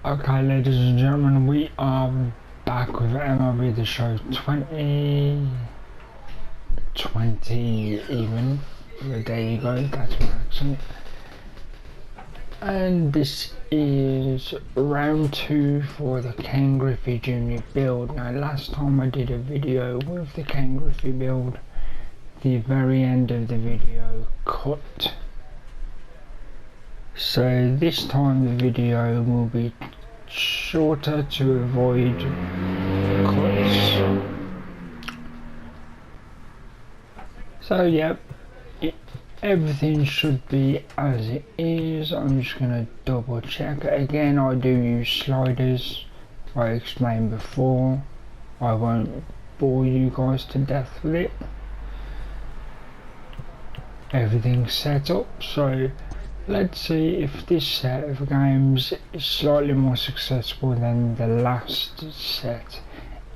Okay, ladies and gentlemen, we are back with MLB The Show 2020 even. There you go, that's my accent. And this is round 2 for the Ken Griffey Jr. build. Now last time I did a video with the Ken Griffey build, the very end of the video cut. So this time the video will be shorter to avoid cuts. So yep, everything should be as it is. I'm just going to double check. Again, I do use sliders, I explained before. I won't bore you guys to death with it. Everything's set up, so let's see if this set of games is slightly more successful than the last set.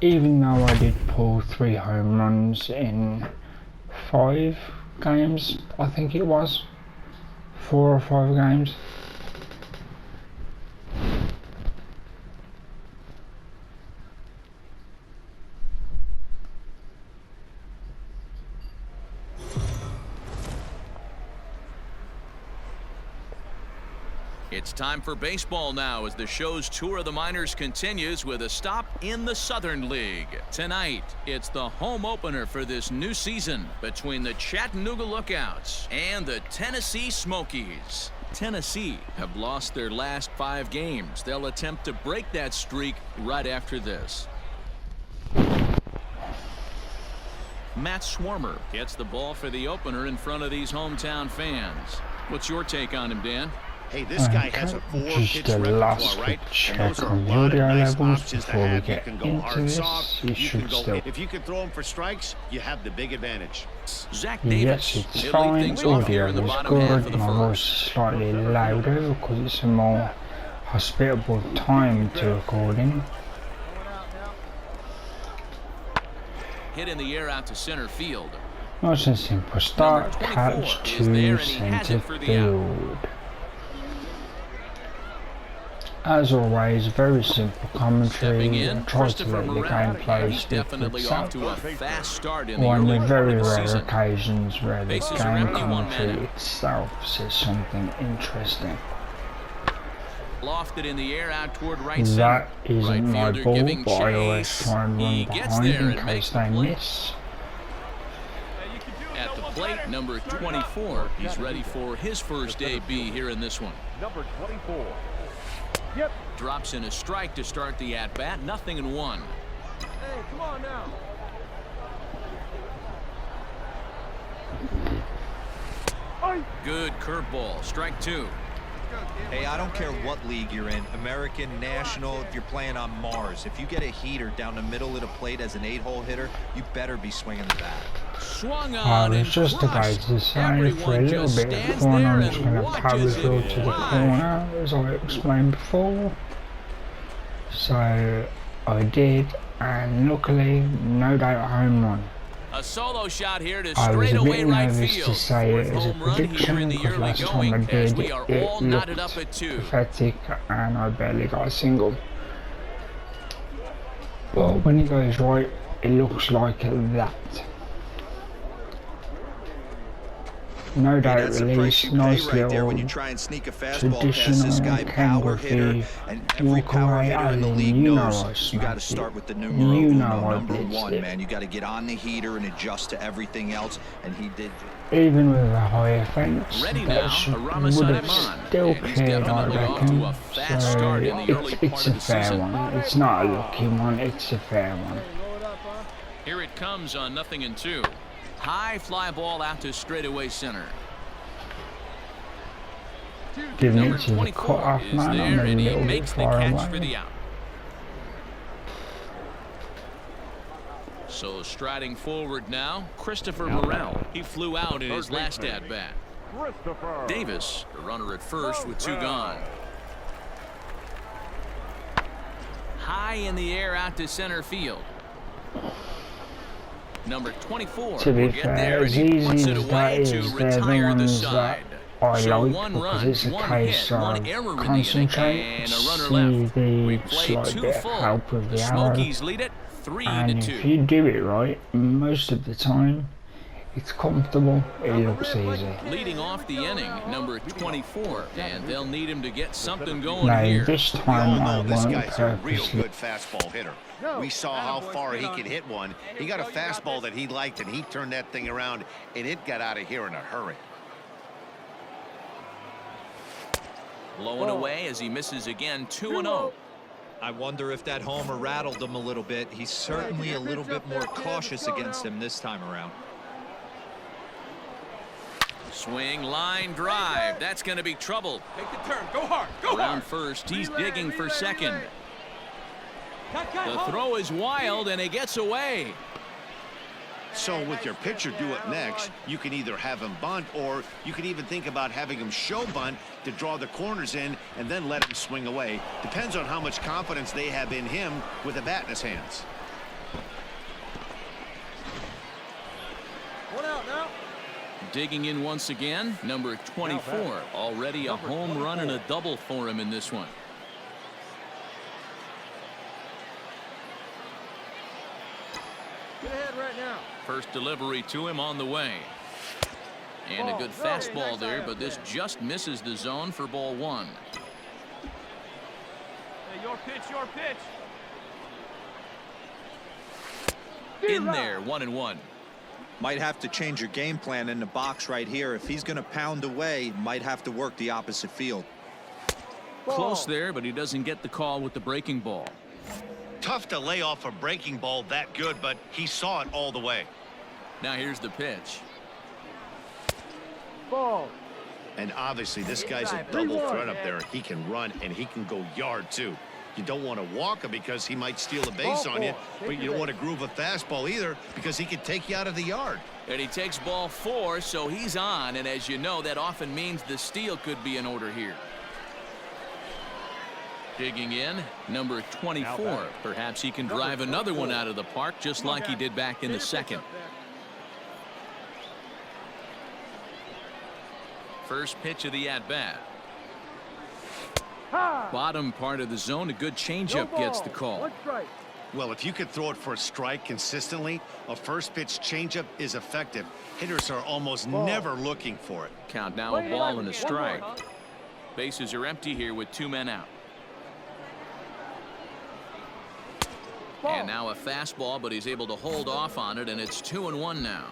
Even though I did pull 3 home runs in 5 games, I think it was 4 or 5 games. It's time for baseball now as the show's tour of the minors continues with a stop in the Southern League. Tonight, it's the home opener for this new season between the Chattanooga Lookouts and the Tennessee Smokies. Tennessee have lost their last 5 games. They'll attempt to break that streak right after this. Matt Swarmer gets the ball for the opener in front of these hometown fans. What's your take on him, Dan? Hey, this guy has a 4-pitch repertoire, right? And those are a lot of nice options to have. You can go hard soft, you can go, if you can throw him for strikes, you have the big advantage. Zach Davis. Yes, it's fine. Audio is good. My voice is slightly louder because it's a more hospitable time to recording. Hit in the air out to center field. Nice and simple. Start, catch to center field. As always, very simple commentary. I try to let the gameplay speak for itself. On the very rare occasions where the game commentary itself says something interesting. Lofted in the air out toward right that center. isn't my ball, but I always try and run behind in case they miss. At the plate, number 24. He's ready for his first AB here in this one. Number 24. Yep. Drops in a strike to start the at-bat. 0-1. Hey, come on now. Good curveball. Strike 2. Hey, I don't care what league you're in, American, National, if you're playing on Mars. If you get a heater down the middle of the plate as an 8-hole hitter, you better be swinging the bat. Swung on and just about to say, for a little bit of fun, I'm just going to power through to the corner, as I explained before. So I did, and luckily, no doubt home run. A solo shot here to I was a bit straightaway right nervous field. to say it as a prediction because last time I did it looked pathetic and I barely got a single. But when it goes right, it looks like that. No doubt release, nice right there when you little try and sneak a fastball past this traditional guy, Ken power hitter, Griffey and every walk power away hitter in the island. league You know knows I you got to smacked start it. with the numero You know uno, I number blitzed 1, it. man. You got to get on the heater and adjust to everything else, and he did. Even with a higher fence, Ready that would have still cleared, I reckon. So it's a fair one. It's not a lucky one, it's a fair one. Here it comes on 0-2. High fly ball out to straightaway center. Giving it to the cut-off man, I'm a little bit far away. So striding forward now, Christopher Morel. He flew out in his last at-bat. Davis, the runner at first with 2 gone. High in the air out to center field. Number 24 To be will get fair, there, as and he easy puts it as away that to is, they're the retire the ones that side. I So like one because run, it's a one case hit, one of error in the inning, concentrate, and a runner see left. the We played slight two bit of full. help with The the arrow, Smokies lead it and 3-2. if you do it right, most of the time, it's comfortable, it looks easy. Leading off the inning, number 24, and they'll need him to get something going Now here. this We all time I know this won't guy's a real purposely. good fastball hitter. We saw how far he could hit one. He got a fastball that he liked, and he turned that thing around, and it got out of here in a hurry. Blowing away as he misses again, 2-0. I wonder if that homer rattled him a little bit. He's certainly a little bit more cautious against him this time around. Swing, line, drive. That's going to be trouble. Take the turn. Go hard. Go Around hard. first, he's Relay, digging for relay, second. relay. The throw is wild, and he gets away. So with your pitcher do it next, you can either have him bunt, or you can even think about having him show bunt to draw the corners in and then let him swing away. Depends on how much confidence they have in him with a bat in his hands. One out now. Digging in once again, number 24. Already a home run and a double for him in this one. Get ahead right now. First delivery to him on the way. And a good fastball there, but this just misses the zone for ball one. Hey, your pitch, your pitch. In there, 1-1. Might have to change your game plan in the box right here. If he's going to pound away, might have to work the opposite field. Close there, but he doesn't get the call with the breaking ball. Tough to lay off a breaking ball that good, but he saw it all the way. Now here's the pitch. Ball. And obviously this guy's a double threat up there. He can run and he can go yard too. You don't want to walk him because he might steal a base on you, but you don't want to groove a fastball either because he could take you out of the yard. And he takes ball 4, so he's on, and as you know, that often means the steal could be in order here. Digging in, number 24. Perhaps he can drive another one out of the park just like he did back in the second. First pitch of the at-bat. Bottom part of the zone, a good changeup gets the call. Well, if you could throw it for a strike consistently, a first pitch changeup is effective. Hitters are almost never looking for it. Count now, a ball and a strike. Bases are empty here with 2 men out. And now a fastball, but he's able to hold off on it, and it's 2-1 now.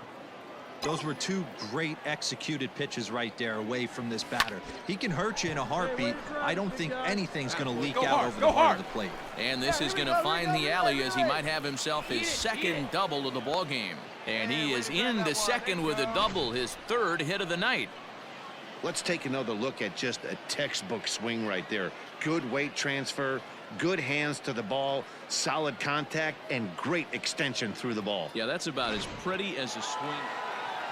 Those were two great executed pitches right there away from this batter. He can hurt you in a heartbeat. I don't think anything's going to leak out over the heart of the plate. And this is going to find the alley as he might have himself his second double of the ball game. And he is into second with a double, his 3rd hit of the night. Let's take another look at just a textbook swing right there. Good weight transfer, good hands to the ball, solid contact, and great extension through the ball. Yeah, that's about as pretty as a swing.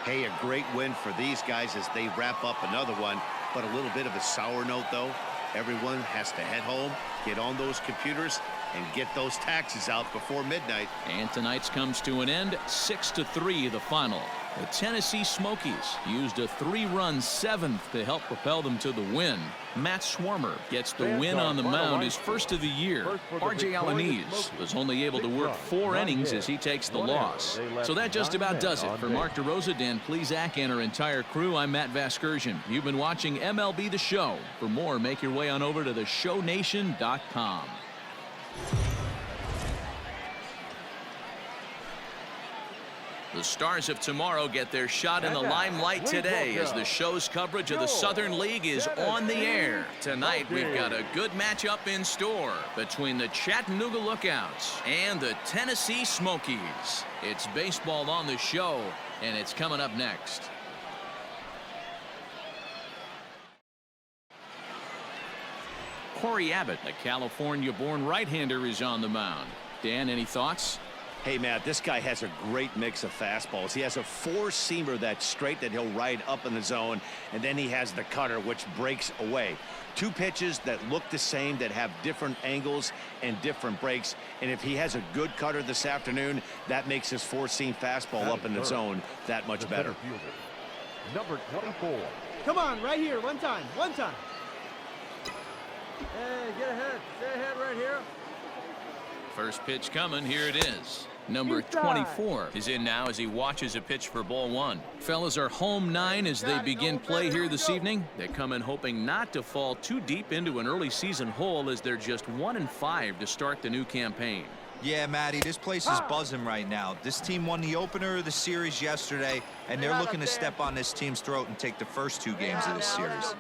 Hey, a great win for these guys as they wrap up another one, but a little bit of a sour note, though. Everyone has to head home, get on those computers, and get those taxes out before midnight. And tonight's comes to an end, 6-3 the final. The Tennessee Smokies used a 3-run 7th to help propel them to the win. Matt Swarmer gets the win on the mound, his first of the year. R.J. Alanis was only able to work 4 innings as he takes the loss. So that just about does it. For Mark DeRosa, Dan Plesac, and our entire crew, I'm Matt Vasgersian. You've been watching MLB The Show. For more, make your way on over to theshownation.com. The stars of tomorrow get their shot in the limelight today as the show's coverage of the Southern League is on the air. Tonight we've got a good matchup in store between the Chattanooga Lookouts and the Tennessee Smokies. It's baseball on the show, and it's coming up next. Corey Abbott, a California-born right-hander, is on the mound. Dan, any thoughts? Hey, Matt, this guy has a great mix of fastballs. He has a 4-seamer that's straight that he'll ride up in the zone, and then he has the cutter, which breaks away. 2 pitches that look the same, that have different angles and different breaks. And if he has a good cutter this afternoon, that makes his 4-seam fastball up in the zone that much better. Number 24. Come on, right here. One time. One time. Hey, get ahead. Stay ahead right here. First pitch coming. Here it is. Number 24 is in now as he watches a pitch for ball one. Fellas are home 9 as they begin play here this evening. They come in hoping not to fall too deep into an early season hole as they're just 1-5 to start the new campaign. Yeah, Matty, this place is buzzing right now. This team won the opener of the series yesterday, and they're looking to step on this team's throat and take the first 2 games of this series.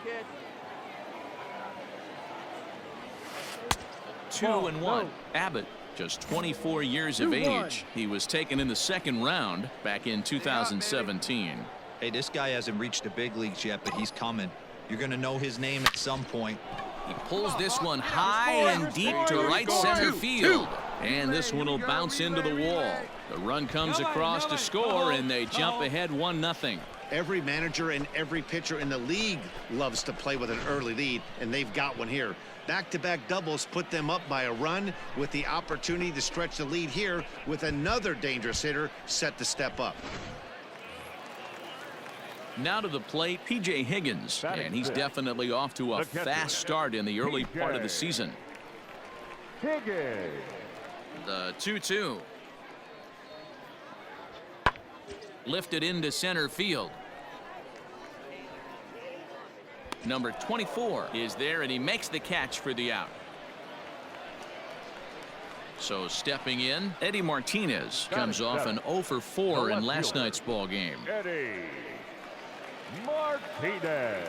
2-1. Abbott, just 24 years of age. He was taken in the second round back in 2017. Hey, this guy hasn't reached the big leagues yet, but he's coming. You're going to know his name at some point. He pulls this one high and deep to right center field. And this one will bounce into the wall. The run comes across to score, and they jump ahead 1-0. Every manager and every pitcher in the league loves to play with an early lead, and they've got one here. Back-to-back doubles put them up by a run with the opportunity to stretch the lead here with another dangerous hitter set to step up. Now to the plate, P.J. Higgins, and he's definitely off to a fast start in the early part of the season. Higgins. The 2-2. Lifted into center field. Number 24 is there, and he makes the catch for the out. So stepping in, Eddie Martinez comes off an 0 for 4 in last night's ball game. Eddie Martinez.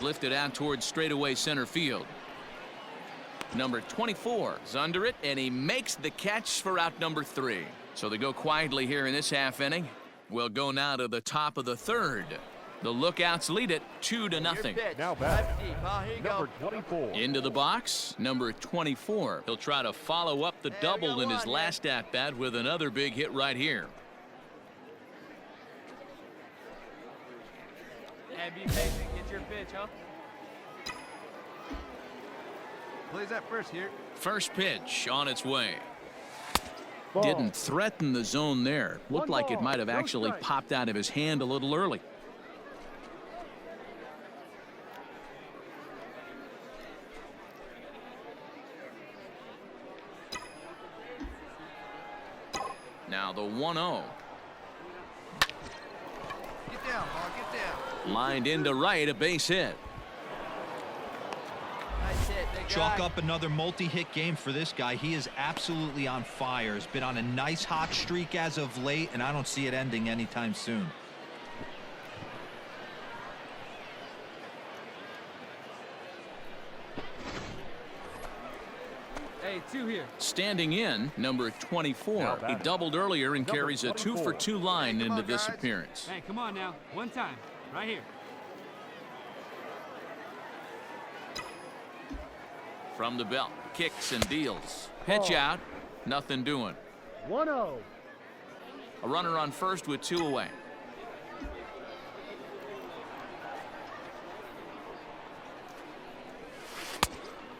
Lifted out towards straightaway center field. Number 24 is under it, and he makes the catch for out number 3. So they go quietly here in this half inning. We'll go now to the top of the third. The Lookouts lead it 2-0. Now back. Number 24. Into the box, number 24. He'll try to follow up the double in his last at-bat with another big hit right here. And be patient. Get your pitch, huh? Plays that first here. First pitch on its way. Ball. Didn't threaten the zone there. Looked One like it ball, might have no actually strike. popped out of his hand a little early. Now the 1-0. Get down, Paul. Get down. Lined into right, a base hit. Nice hit, big Chalk guy. up another multi-hit game for this guy. He is absolutely on fire. He's been on a nice hot streak as of late, and I don't see it ending anytime soon. Hey, 2 here. Standing in, number 24. Now He batting. doubled earlier and Number carries a 24. 2-for-2 line Hey, come into on, this guys. appearance. Hey, come on now. One time. Right here. From the belt, kicks and deals. Pitch out, nothing doing. 1-0. A runner on first with 2 away.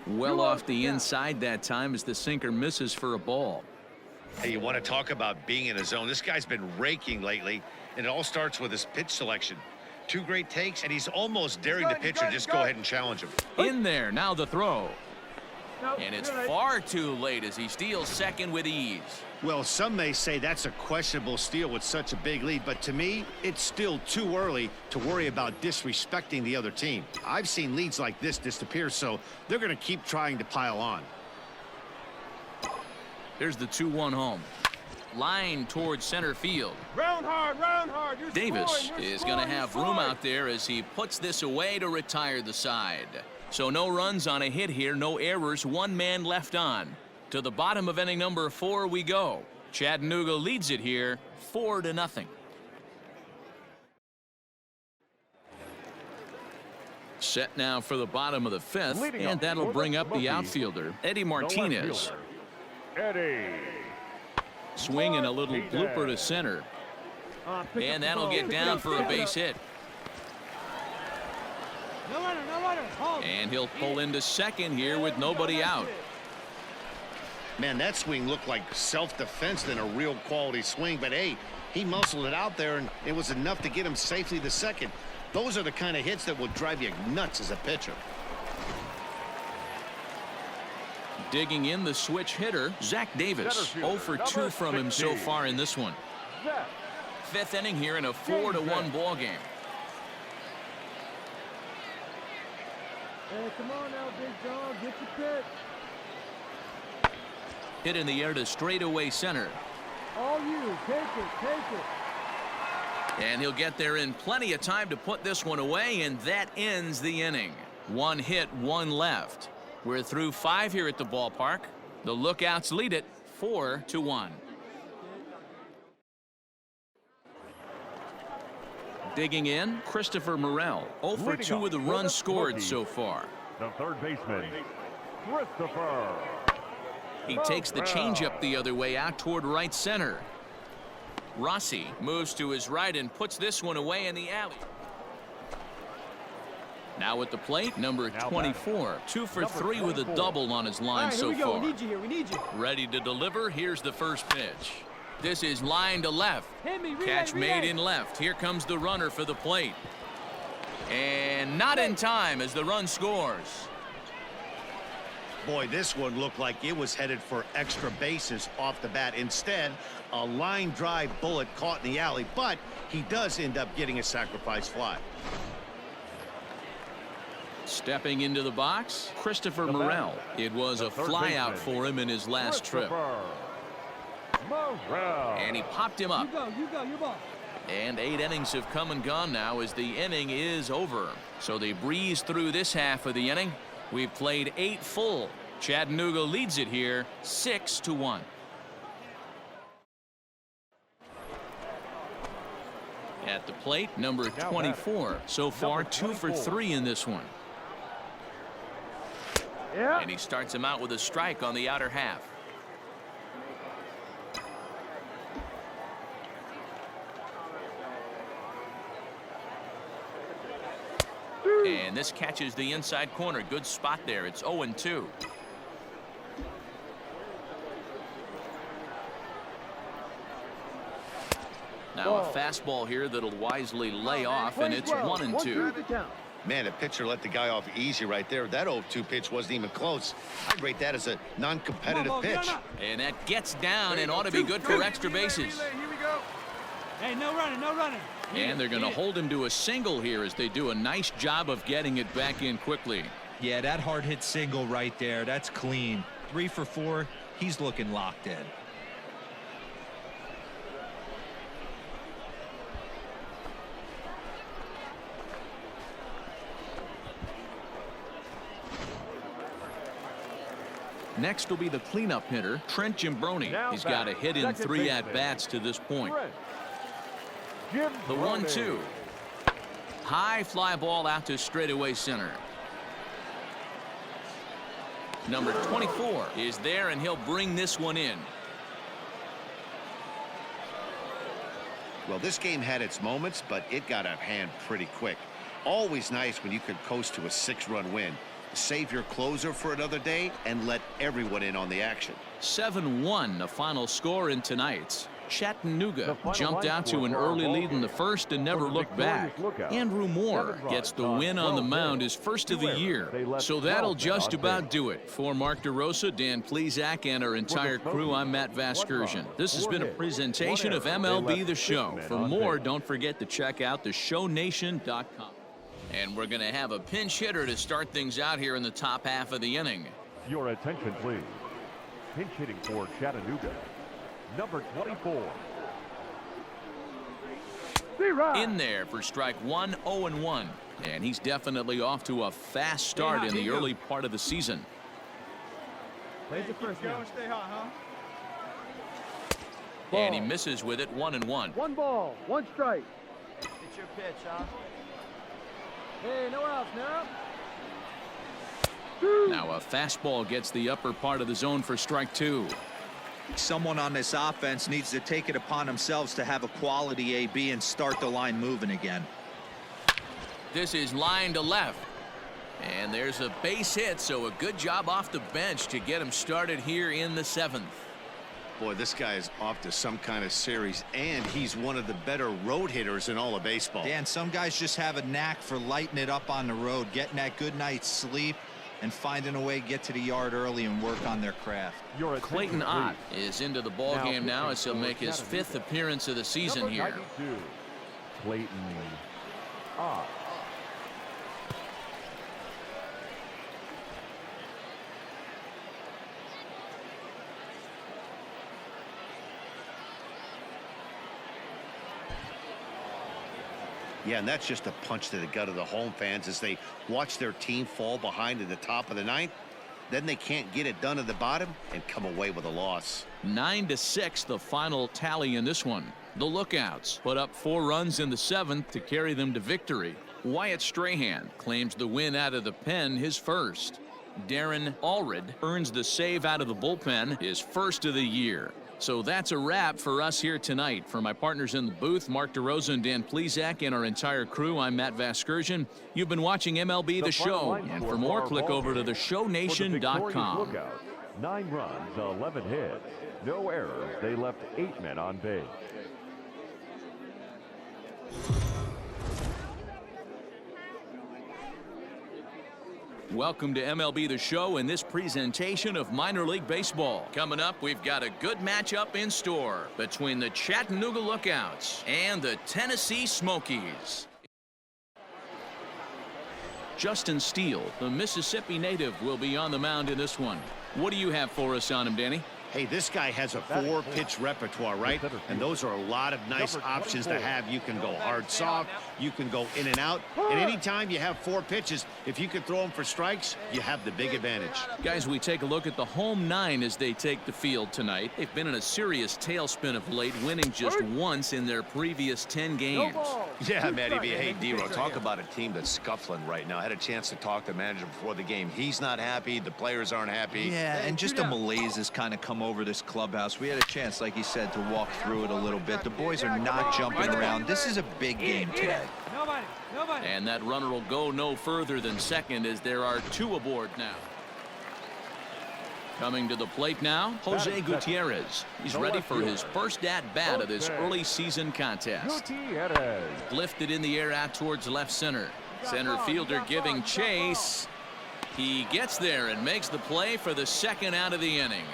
Well off the inside that time as the sinker misses for a ball. Hey, you want to talk about being in a zone. This guy's been raking lately, and it all starts with his pitch selection. 2 great takes, and he's almost daring the pitcher just go ahead and challenge him. In there, now the throw. And it's far too late as he steals second with ease. Well, some may say that's a questionable steal with such a big lead, but to me, it's still too early to worry about disrespecting the other team. I've seen leads like this disappear, so they're going to keep trying to pile on. Here's the 2-1 home. Line towards center field. Round hard, round hard. You're Davis scoring, you're is going to scoring, have you're room scoring. out there as he puts this away to retire the side. So no runs on a hit here, no errors, 1 man left on. To the bottom of inning number 4 we go. Chattanooga leads it here 4-0. Set now for the bottom of the 5th, Leading and off that'll for bring the up the rookie, outfielder, Eddie The Martinez. left fielder, Eddie. Swinging a little blooper to center. And that'll get down for a base hit. No runner, no runner. Hold. And he'll pull into second here with nobody out. Man, that swing looked like self-defense than a real quality swing, but hey, He muscled it out there, and it was enough to get him safely to second. Those are the kind of hits that will drive you nuts as a pitcher. Digging in the switch hitter, Zach Davis. 0 for 2 from him so far in this one. Fifth inning here in a 4-1 ball game. Hey, come on now, big dog. Get your pitch. Hit in the air to straightaway center. All you. Take it. Take it. And he'll get there in plenty of time to put this one away, and that ends the inning. 1 hit, 1 left. We're through 5 here at the ballpark. The Lookouts lead it 4-1. Digging in, Christopher Morel. 0 for 2 with the runs scored so far. The third baseman, Christopher. He takes the changeup the other way out toward right center. Rossi moves to his right and puts this one away in the alley. Now at the plate, number 24. 2 for 3 with a double on his line so far. We need you here. We need you. Ready to deliver. Here's the first pitch. This is line to left. Hit me, relay, Catch relay. made in left. Here comes the runner for the plate. And not in time as the run scores. Boy, this one looked like it was headed for extra bases off the bat. Instead, a line drive bullet caught in the alley, but he does end up getting a sacrifice fly. Stepping into the box, Christopher Morel. It was a flyout for him in his last trip. And he popped him up. You go, your ball. And 8 innings have come and gone now as the inning is over. So they breeze through this half of the inning. We've played 8 full. Chattanooga leads it here 6-1. At the plate, number 24. So far, 2 for 3 in this one. Yeah. And he starts him out with a strike on the outer half. And this catches the inside corner. Good spot there. It's 0-2. Now a fastball here that'll wisely lay off, and it's 1-2. Man, the pitcher let the guy off easy right there. That 0-2 pitch wasn't even close. I'd rate that as a non-competitive pitch. And that gets down and ought to be good for extra bases. Here we go. Hey, no running, no running. And they're going to hold him to a single here as they do a nice job of getting it back in quickly. Yeah, that hard hit single right there. That's clean. 3 for 4. He's looking locked in. Next will be the cleanup hitter, Trent Gimbroni. He's got a hit in 3 at-bats to this point. The 1-2. High fly ball out to straightaway center. Number 24 is there, and he'll bring this one in. Well, this game had its moments, but it got out of hand pretty quick. Always nice when you could coast to a 6-run win. Save your closer for another day and let everyone in on the action. 7-1, the final score in tonight's. Chattanooga jumped out to an early lead in the first and never looked back. Andrew Moore gets the win on the mound, his first of the year. So that'll just about do it. For Mark DeRosa, Dan Plezak, and our entire crew, I'm Matt Vasgersian. This has been a presentation of MLB The Show. For more, don't forget to check out theshownation.com. And we're going to have a pinch hitter to start things out here in the top half of the inning. Your attention, please. Pinch hitting for Chattanooga, number 24. In there for strike 1, 0-1. And he's definitely off to a fast start in the early part of the season. Where's the first one? Stay hot, huh? And he misses with it, 1-1. 1 ball, 1 strike. It's your pitch, huh? Hey, no outs now. Now a fastball gets the upper part of the zone for strike 2. Someone on this offense needs to take it upon themselves to have a quality AB and start the line moving again. This is line to left. And there's a base hit, so a good job off the bench to get him started here in the 7th. Boy, this guy is off to some kind of series, and he's one of the better road hitters in all of baseball. Dan, some guys just have a knack for lighting it up on the road, getting that good night's sleep, and finding a way to get to the yard early and work on their craft. Clayton Ott is into the ball game now as he'll make his 5th appearance of the season here. Clayton Ott. Yeah, and that's just a punch to the gut of the home fans as they watch their team fall behind in the top of the 9th. Then they can't get it done at the bottom and come away with a loss. 9-6 the final tally in this one. The Lookouts put up 4 runs in the 7th to carry them to victory. Wyatt Strahan claims the win out of the pen, his first. Darren Allred earns the save out of the bullpen, his first of the year. So that's a wrap for us here tonight. For my partners in the booth, Mark DeRosa and Dan Plesac, and our entire crew, I'm Matt Vasgersian. You've been watching MLB The Show. And for more, click over to theshownation.com. 9 runs, 11 hits, no errors. They left 8 men on base. Welcome to MLB The Show in this presentation of minor league baseball. Coming up, we've got a good matchup in store between the Chattanooga Lookouts and the Tennessee Smokies. Justin Steele, the Mississippi native, will be on the mound in this one. What do you have for us on him, Danny? Hey, this guy has a 4-pitch repertoire, right? And those are a lot of nice options to have. You can go hard, soft. You can go in and out. And anytime you have 4 pitches, if you can throw them for strikes, you have the big advantage. Guys, we take a look at the home 9 as they take the field tonight. They've been in a serious tailspin of late, winning just once in their previous 10 games. Yeah, Matty B. Hey, D-Ro, talk about a team that's scuffling right now. I had a chance to talk to the manager before the game. He's not happy. The players aren't happy. Yeah, and just a malaise has kind of come over this clubhouse. We had a chance, like he said, to walk through it a little bit. The boys are not jumping around. This is a big game today. And that runner will go no further than second as there are 2 aboard now. Coming to the plate now, Jose Gutierrez. He's ready for his first at-bat of this early season contest. Lifted in the air out towards left center. Center fielder giving chase. He gets there and makes the play for the 2nd out of the inning.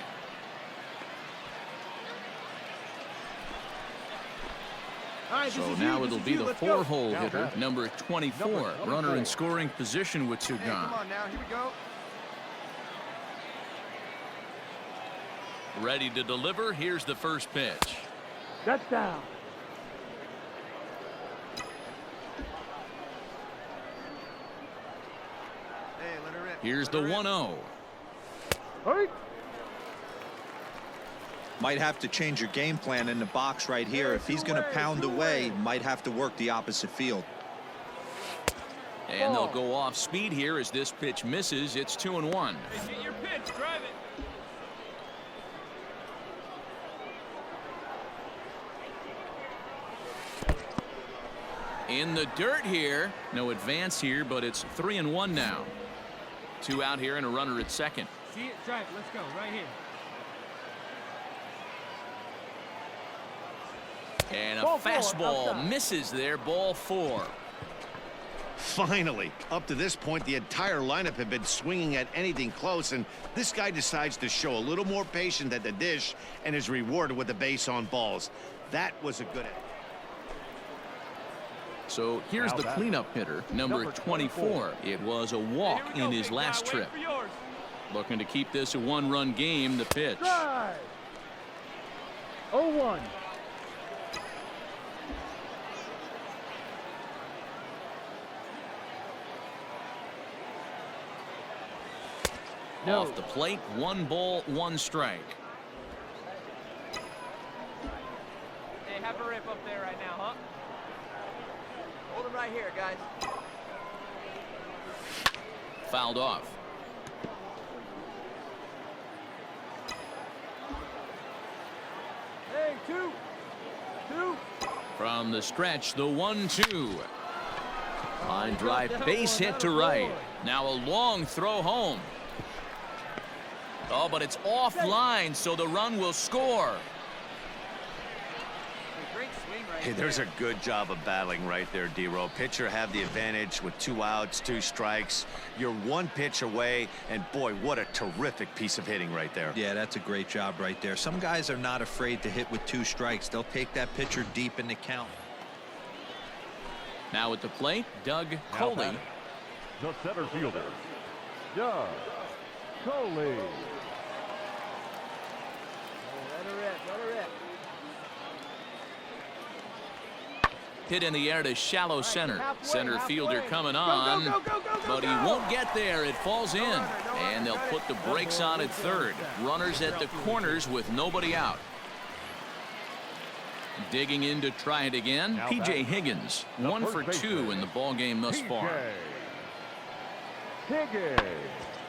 So now it'll be the 4-hole hitter, number 24, runner in scoring position with 2 gone. Come on now, here we go. Ready to deliver. Here's the first pitch. That's down. Hey, let her rip. Here's the 1-0. Hey. Might have to change your game plan in the box right here. If he's going to pound away, might have to work the opposite field. And they'll go off speed here as this pitch misses. It's 2-1. Hey, get your pitch, drive it. In the dirt here. No advance here, but it's 3-1 now. 2 out here and a runner at second. See it, drive it. Let's go right here. And a fastball misses there. Ball 4. Finally, up to this point, the entire lineup had been swinging at anything close, and this guy decides to show a little more patience at the dish and is rewarded with the base on balls. That was a good. So here's the cleanup hitter, number 24. It was a walk in his last trip. Looking to keep this a 1-run game. The pitch. 0-1. Off the plate, 1 ball, 1 strike. Hey, have a rip up there right now, huh? Hold him right here, guys. Fouled off. Hey, 2. From the stretch, the 1-2. Line drive, base hit to right. Now a long throw home. Oh, but it's offline, so the run will score. Great swing right Hey, there's a good job of battling right there, D-Row. Pitcher have the advantage with 2 outs, 2 strikes. You're 1 pitch away, and boy, what a terrific piece of hitting right there. Yeah, that's a great job right there. Some guys are not afraid to hit with 2 strikes. They'll take that pitcher deep in the count. Now at the plate, Doug Coley. The center fielder, Doug Coley. Let her rip, let her rip. Hit in the air to shallow center. halfway, Center fielder halfway. coming Go, on, go, go, go, go, but he go. won't get there. It falls in, and they'll put the brakes on at third. Runners at the corners with nobody out. Digging in to try it again, P.J. Higgins, 1 for 2 in the ball game thus far. Higgins.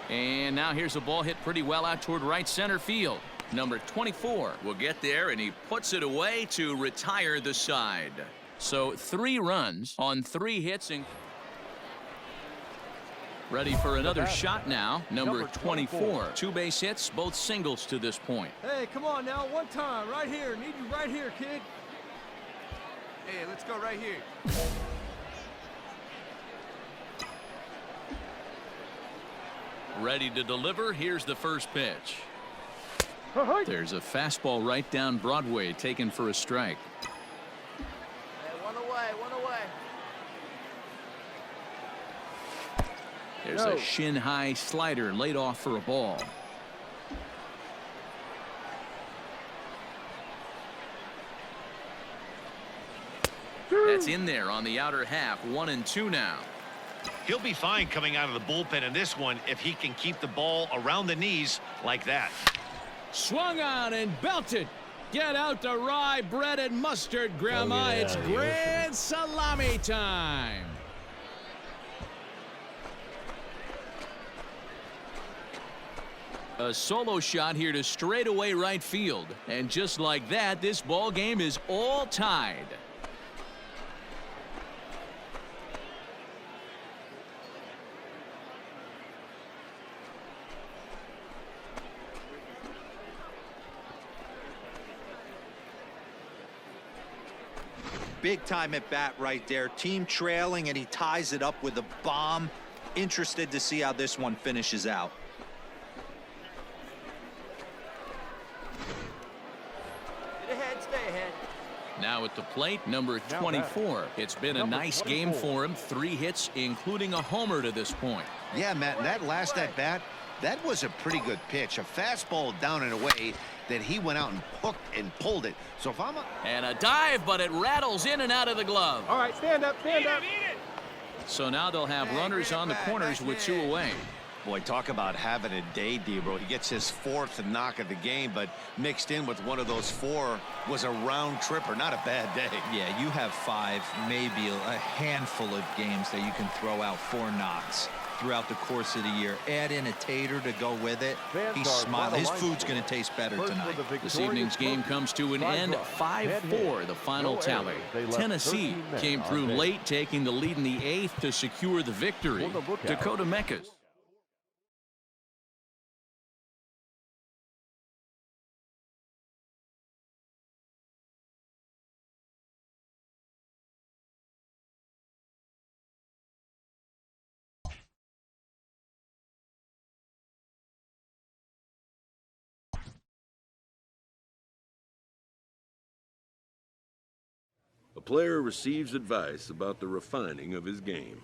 And now here's a ball hit pretty well out toward right center field. Number 24 will get there, and he puts it away to retire the side. So 3 runs on 3 hits. And ready for another shot now. Number 24. 2 base hits, both singles to this point. Hey, come on now, one time, right here. Need you right here, kid. Hey, let's go right here. Ready to deliver. Here's the first pitch. There's a fastball right down Broadway, taken for a strike. Hey, one away, one away. There's a shin-high slider laid off for a ball. That's in there on the outer half. 1-2 now. He'll be fine coming out of the bullpen in this one if he can keep the ball around the knees like that. Swung on and belted. Get out the rye bread and mustard, Grandma. It's grand salami time. A solo shot here to straightaway right field. And just like that, this ball game is all tied. Big time at bat right there. Team trailing, and he ties it up with a bomb. Interested to see how this one finishes out. Get ahead, stay ahead. Now at the plate, number 24. It's been a nice game for him. 3 hits, including a homer to this point. Yeah, Matt, and that last at bat, that was a pretty good pitch. A fastball down and away that he went out and hooked and pulled it. So if I'm And a dive, but it rattles in and out of the glove. All right, stand up, stand up. So now they'll have runners on the corners with 2 away. Boy, talk about having a day, D-Bro. He gets his 4th knock of the game, but mixed in with one of those 4 was a round tripper. Not a bad day. Yeah, you have 5, maybe a handful of games that you can throw out 4 knocks throughout the course of the year. Add in a tater to go with it. He's smiling. His food's going to taste better tonight. This evening's game comes to an end. 5-4, the final tally. Tennessee came through late, taking the lead in the 8th to secure the victory. Dakota Mekas. A player receives advice about the refining of his game.